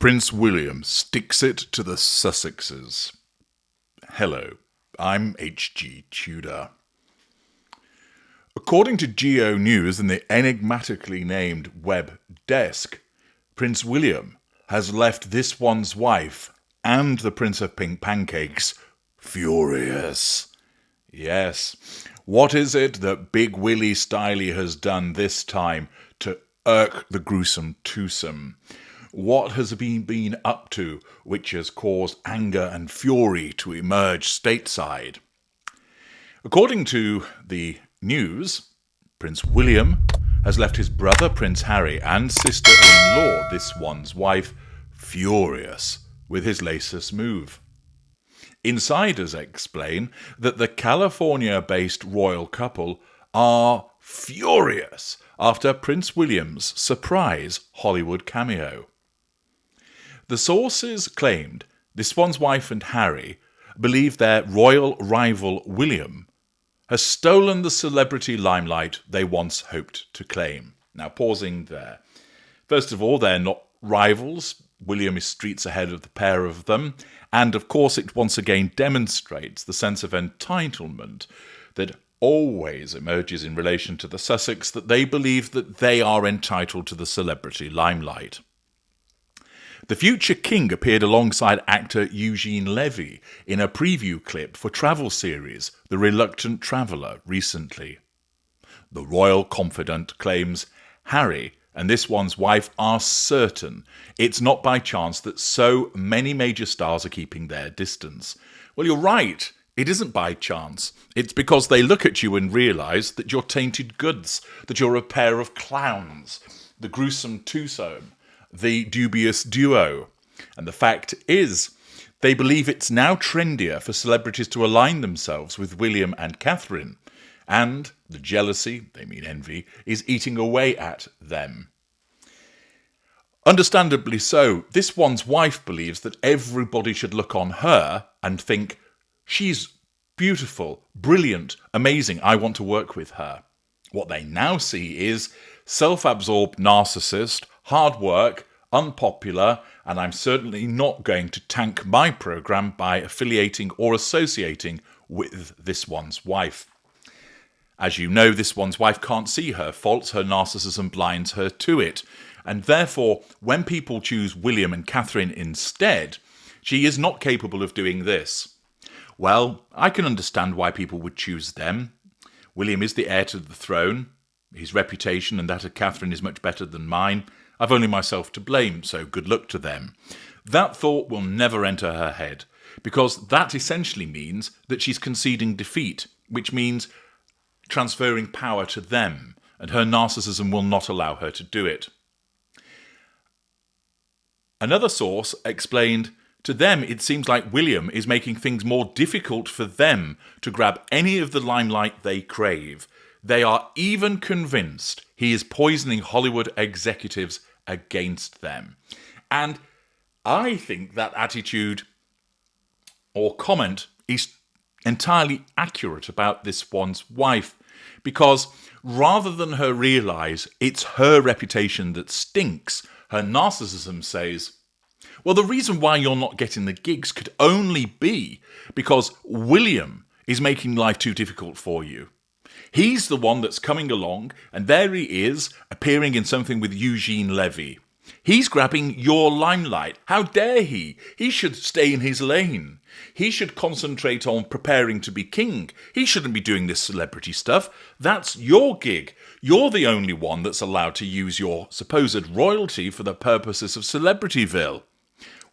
Prince William sticks it to the Sussexes. Hello, I'm H.G. Tudor. According to Geo News and the enigmatically named Web Desk, Prince William has left this one's wife and the Prince of Pink Pancakes furious. Yes, what is it that Big Willie Styley has done this time to irk the gruesome twosome? What has he been up to which has caused anger and fury to emerge stateside? According to the news, Prince William has left his brother Prince Harry and sister-in-law, this one's wife, furious with his latest move. Insiders explain that the California-based royal couple are furious after Prince William's surprise Hollywood cameo. The sources claimed this one's wife and Harry believe their royal rival William has stolen the celebrity limelight they once hoped to claim. Now, pausing there. First of all, they're not rivals. William is streets ahead of the pair of them. And, of course, it once again demonstrates the sense of entitlement that always emerges in relation to the Sussex, that they believe that they are entitled to the celebrity limelight. The future king appeared alongside actor Eugene Levy in a preview clip for travel series The Reluctant Traveller recently. The royal confidant claims Harry and this one's wife are certain it's not by chance that so many major stars are keeping their distance. Well, you're right. It isn't by chance. It's because they look at you and realise that you're tainted goods, that you're a pair of clowns, the gruesome twosome, the dubious duo. And the fact is, they believe it's now trendier for celebrities to align themselves with William and Catherine, and the jealousy, they mean envy, is eating away at them. Understandably so, this one's wife believes that everybody should look on her and think, she's beautiful, brilliant, amazing, I want to work with her. What they now see is self-absorbed narcissist, hard work, unpopular, and I'm certainly not going to tank my programme by affiliating or associating with this one's wife. As you know, this one's wife can't see her faults, her narcissism blinds her to it, and therefore, when people choose William and Catherine instead, she is not capable of doing this. Well, I can understand why people would choose them. William is the heir to the throne. His reputation and that of Catherine is much better than mine. I've only myself to blame, so good luck to them. That thought will never enter her head, because that essentially means that she's conceding defeat, which means transferring power to them, and her narcissism will not allow her to do it. Another source explained, to them it seems like William is making things more difficult for them to grab any of the limelight they crave. They are even convinced he is poisoning Hollywood executives against them. And I think that attitude or comment is entirely accurate about this one's wife, because rather than her realise it's her reputation that stinks, her narcissism says, well, the reason why you're not getting the gigs could only be because William is making life too difficult for you. He's the one that's coming along, and there he is, appearing in something with Eugene Levy. He's grabbing your limelight. How dare he? He should stay in his lane. He should concentrate on preparing to be king. He shouldn't be doing this celebrity stuff. That's your gig. You're the only one that's allowed to use your supposed royalty for the purposes of Celebrityville.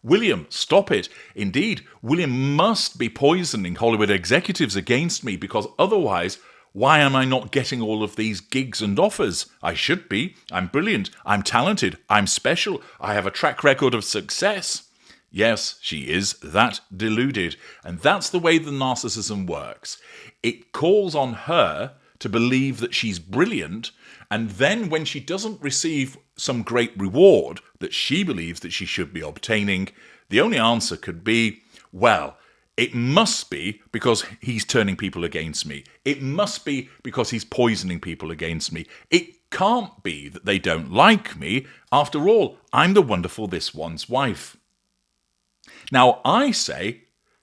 William, stop it. Indeed, William must be poisoning Hollywood executives against me, because otherwise, why am I not getting all of these gigs and offers? I should be. I'm brilliant. I'm talented. I'm special. I have a track record of success. Yes, she is that deluded. And that's the way the narcissism works. It calls on her to believe that she's brilliant, and then when she doesn't receive some great reward that she believes that she should be obtaining, the only answer could be, well, It must be because he's turning people against me. It must be because he's poisoning people against me. It can't be that they don't like me. After all, I'm the wonderful this one's wife. Now, I say,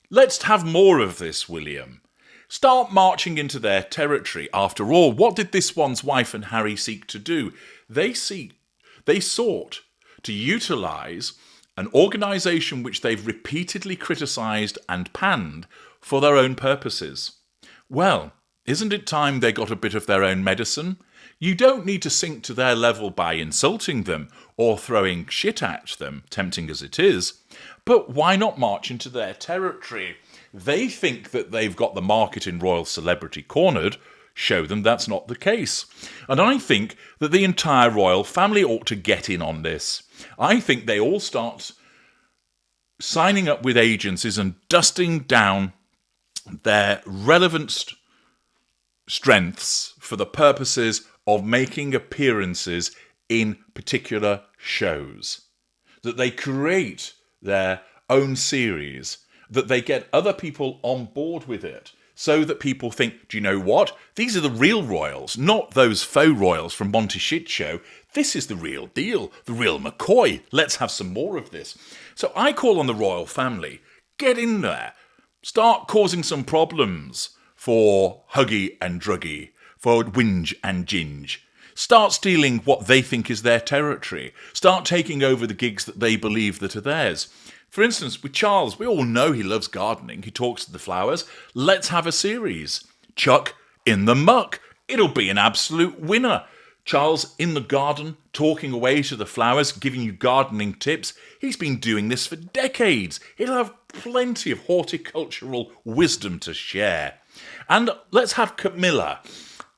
let's have more of this, William. Start marching into their territory. After all, what did this one's wife and Harry seek to do? They sought to utilise an organisation which they've repeatedly criticised and panned for their own purposes. Well, isn't it time they got a bit of their own medicine? You don't need to sink to their level by insulting them or throwing shit at them, tempting as it is. But why not march into their territory? They think that they've got the market in royal celebrity cornered. Show them that's not the case. And I think that the entire royal family ought to get in on this. I think they all start signing up with agencies and dusting down their relevant strengths for the purposes of making appearances in particular shows. That they create their own series, that they get other people on board with it, so that people think, do you know what? These are the real royals, not those faux royals from Monty Shit Show. This is the real deal, the real McCoy. Let's have some more of this. So I call on the royal family, get in there, start causing some problems for Huggy and Druggy, for Whinge and Ginge. Start stealing what they think is their territory. Start taking over the gigs that they believe that are theirs. For instance, with Charles, we all know he loves gardening. He talks to the flowers. Let's have a series. Chuck in the muck. It'll be an absolute winner. Charles in the garden, talking away to the flowers, giving you gardening tips. He's been doing this for decades. He'll have plenty of horticultural wisdom to share. And let's have Camilla.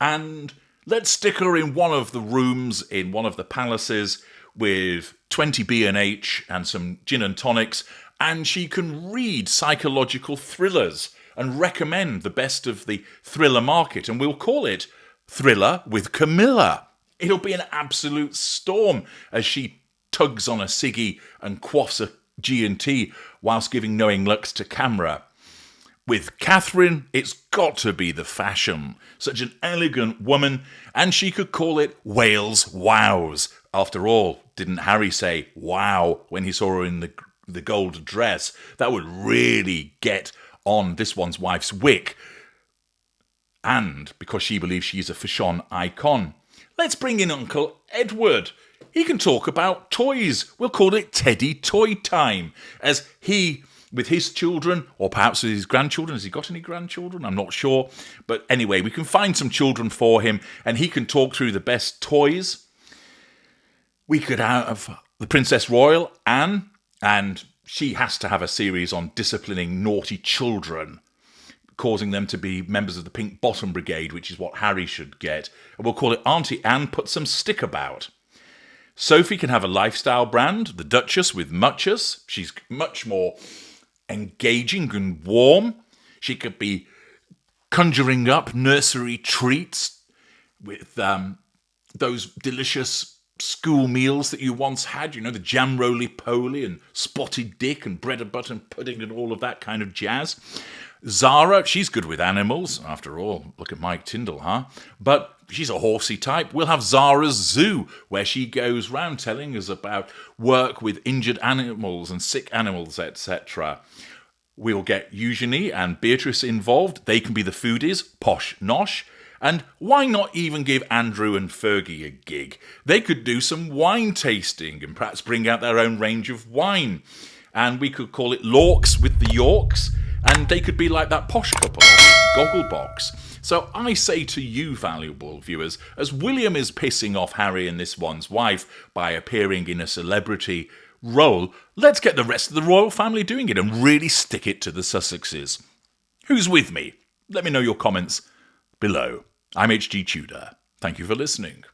And let's stick her in one of the rooms in one of the palaces with 20 B&H and some gin and tonics, and she can read psychological thrillers and recommend the best of the thriller market, and we'll call it Thriller with Camilla. It'll be an absolute storm as she tugs on a ciggy and quaffs a G&T whilst giving knowing looks to camera. With Catherine, it's got to be the fashion. Such an elegant woman, and she could call it Wales Wows. After all, didn't Harry say wow when he saw her in the gold dress? That would really get on this one's wife's wick. And because she believes she's a fashion icon. Let's bring in Uncle Edward. He can talk about toys. We'll call it Teddy Toy Time. As he, with his children, or perhaps with his grandchildren. Has he got any grandchildren? I'm not sure. But anyway, we can find some children for him, and he can talk through the best toys. We could have the Princess Royal, Anne, and she has to have a series on disciplining naughty children, causing them to be members of the Pink Bottom Brigade, which is what Harry should get. And we'll call it Auntie Anne Put Some Stick About. Sophie can have a lifestyle brand, the Duchess with Muchus. She's much more engaging and warm. She could be conjuring up nursery treats with those delicious school meals that you once had, you know, the jam roly-poly and spotted dick and bread and butter and pudding and all of that kind of jazz. Zara, she's good with animals. After all, look at Mike Tyndall, huh? But she's a horsey type. We'll have Zara's Zoo, where she goes round telling us about work with injured animals and sick animals, etc. We'll get Eugenie and Beatrice involved. They can be the foodies, posh nosh. And why not even give Andrew and Fergie a gig? They could do some wine tasting and perhaps bring out their own range of wine. And we could call it Lorks with the Yorks. And they could be like that posh couple on Gogglebox. So I say to you, valuable viewers, as William is pissing off Harry and this one's wife by appearing in a celebrity role, let's get the rest of the royal family doing it and really stick it to the Sussexes. Who's with me? Let me know your comments below. I'm HG Tudor. Thank you for listening.